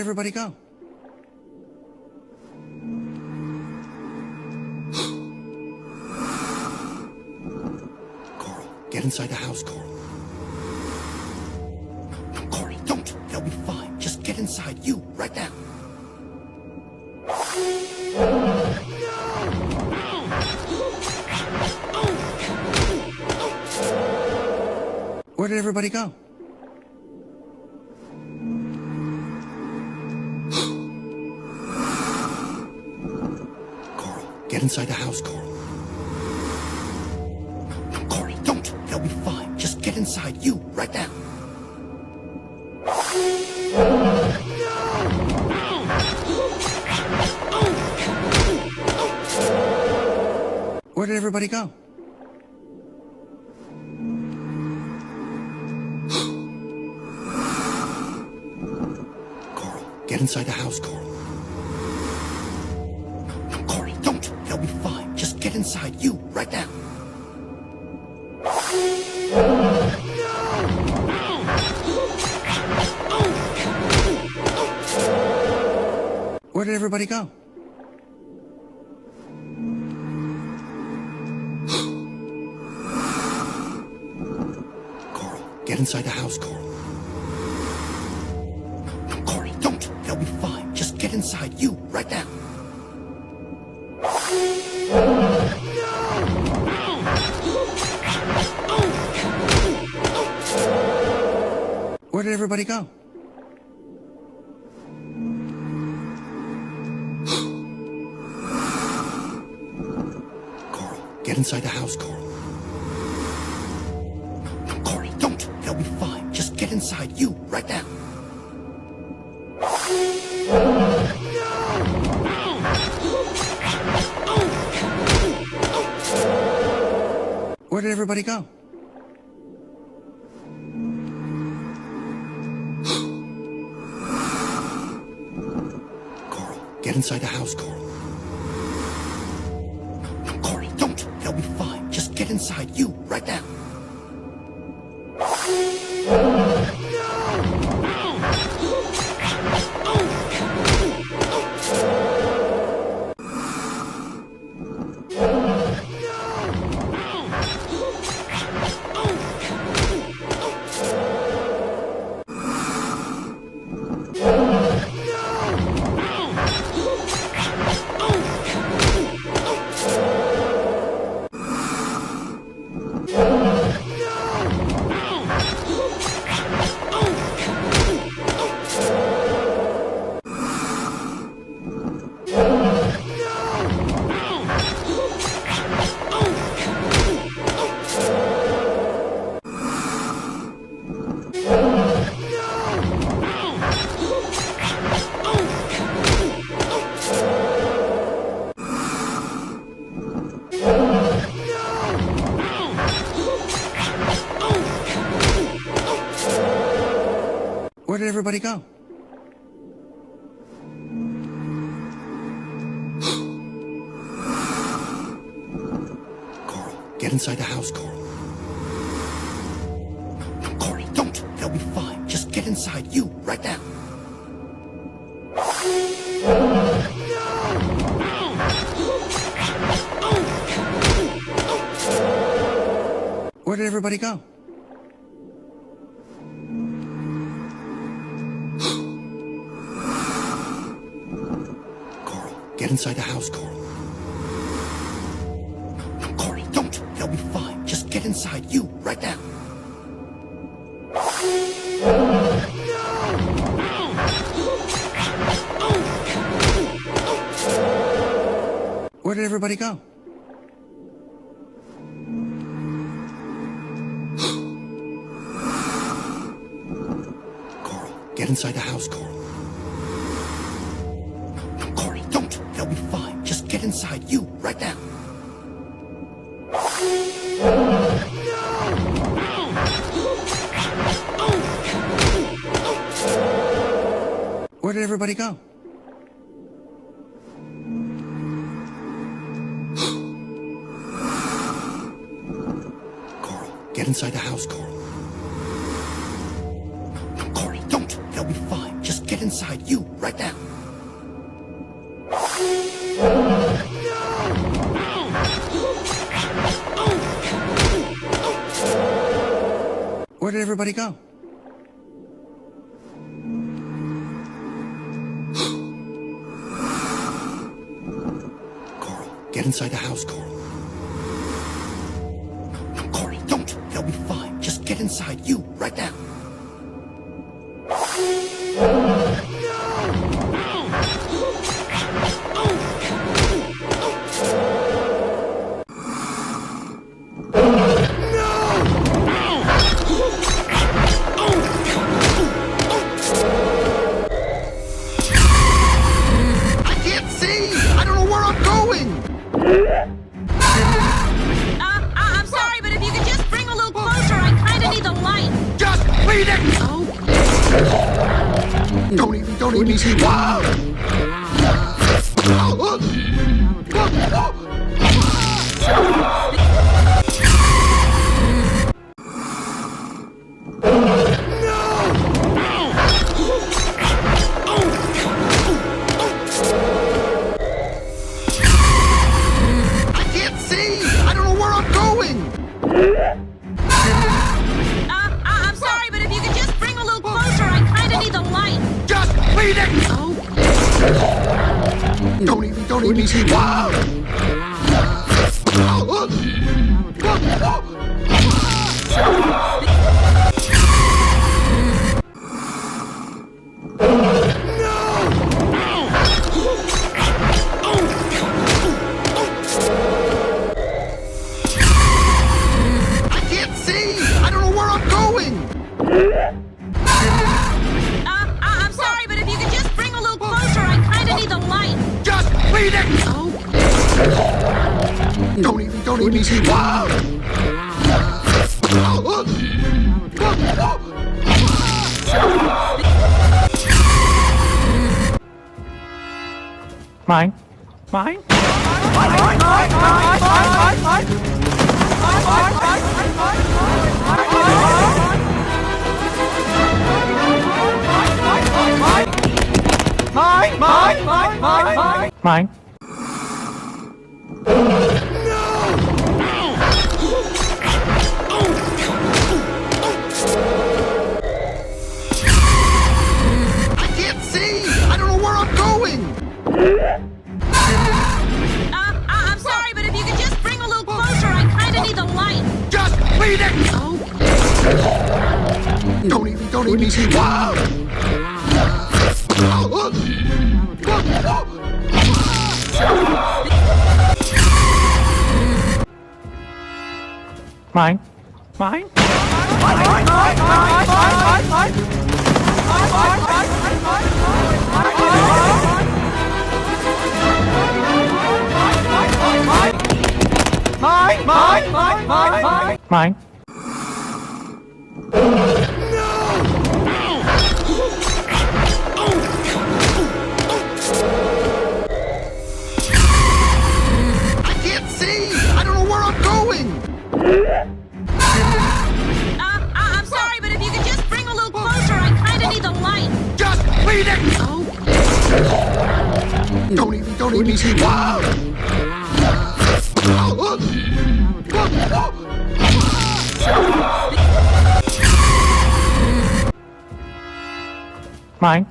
Where did everybody go? Coral, get inside the house, Coral. Coral, don't. They'll be fine. Just get inside. You, right now. Where did everybody go? Coral, get inside the house, Coral. Coral, don't. They'll be fine. Just get inside. You, right now. Where did everybody go? Coral, get inside the house, Coral. Coral, don't. They'll be fine. Just get inside. You, right now. Where did everybody go? Coral, get inside the house, Coral. Coral, don't. They'll be fine. Just get inside. You, right now. Where did everybody go? Coral, get inside the house, Coral. Coral, don't. They'll be fine. Just get inside. You, right now. Where did everybody go? Coral, get inside the house, Coral. Coral, don't. They'll be fine. Just get inside. You, right now. Where did everybody go? Coral, get inside the house, Coral. Coral, don't. They'll be fine. Just get inside. You, right now. Where did everybody go? Get inside the house, Coral. Coral, don't. They'll be fine. Just get inside. You, right now. Where did everybody go? Coral, get inside the house, Coral. They'll be fine. Just get inside. You, right now. Where did everybody go? Coral, get inside the house, Coral. Coral, don't. They'll be fine. Just get get inside you right now. Where did everybody go? Coral, get inside the house, Coral. No, Coral, don't. They'll be fine. Just get inside you right now. I'm sorry, but if you could just bring a little closer, I kinda need the light. Just leave it! Oh. Don't even see. Wow! I'm sorry, but if you could just bring a little closer, I kinda need the light. Just leave it! Oh. Don't even see. Wow! I'm sorry, but if you could just bring a little closer, I kinda need the light. Just leave it! Oh. Don't even see. Wow! Mine. I can't see! I don't know where I'm going! I'm sorry, but if you could just bring a little closer, I kinda need the light. Just leave it! Oh. Don't even see. Wow! Mine. I can't see! I don't know where I'm going! I'm sorry, but if you could just bring a little closer, I kinda need the light. Just leave it! Oh. Don't even see. Wow! Mine.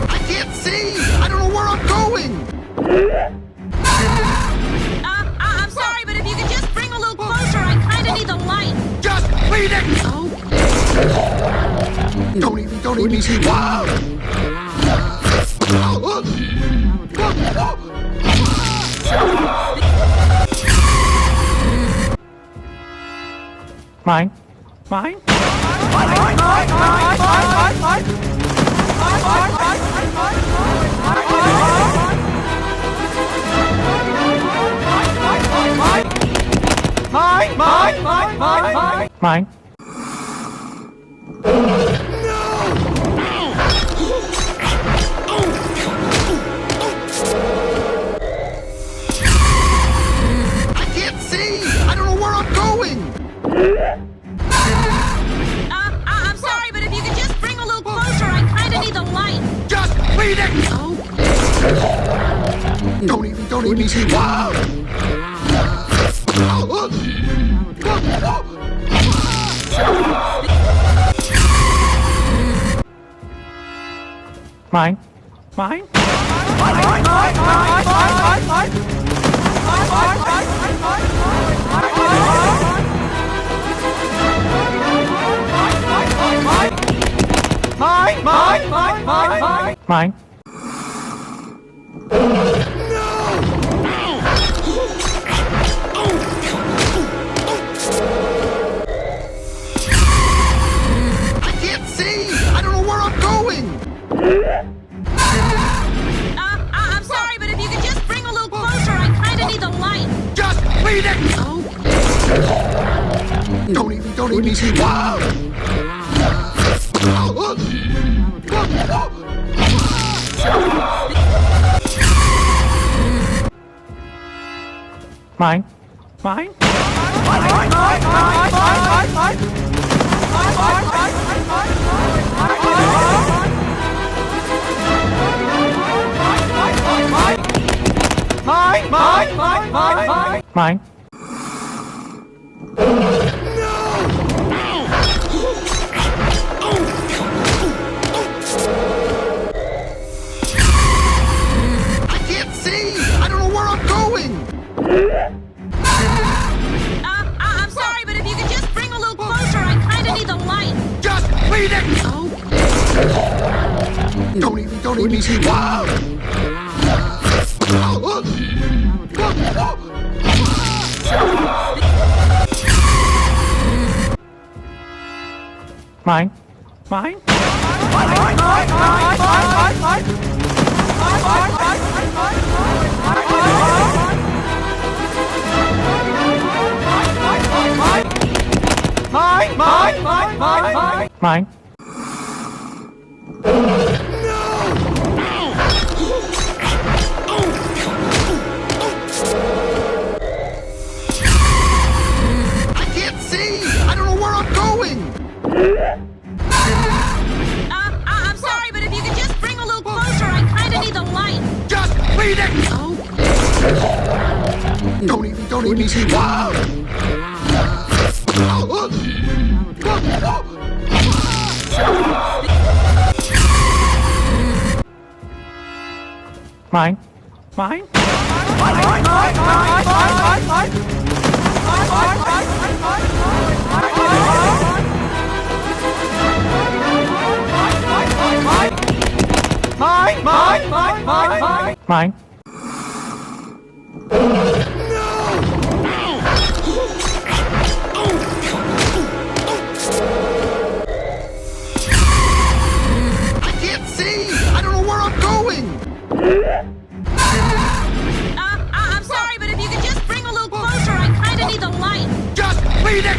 I can't see! I don't know where I'm going! I'm sorry, but if you could just bring a little closer, I kinda need the light. Just leave it! Oh. Don't even see. Wow! Mine. Mine. I can't see! I don't know where I'm going! I'm sorry, but if you could just bring a little closer, I kind of need the light. Just lead it! Don't even. Wow! Mine. Mine. I can't see! I don't know where I'm going! I'm sorry, but if you could just bring a little closer, I kind of need the light. Just lead it! Don't even. Wow! Mine. Mine. I can't see! I don't know where I'm going! I'm sorry, but if you could just bring a little closer, I kind of need the light. Just lead it! Don't even. Wow! Mine. Mine. I can't see! I don't know where I'm going! I'm sorry, but if you could just bring a little closer, I kind of need the light. Just lead it! Don't even. Wow! Mine. Mine. I can't see! I don't know where I'm going! I'm sorry, but if you could just bring a little closer, I kind of need the light. Just lead it!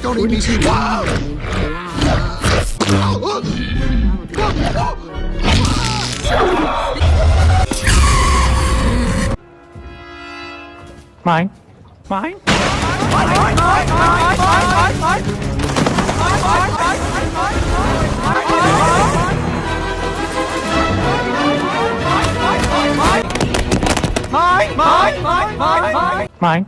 Don't even. Wow! Mine. Mine.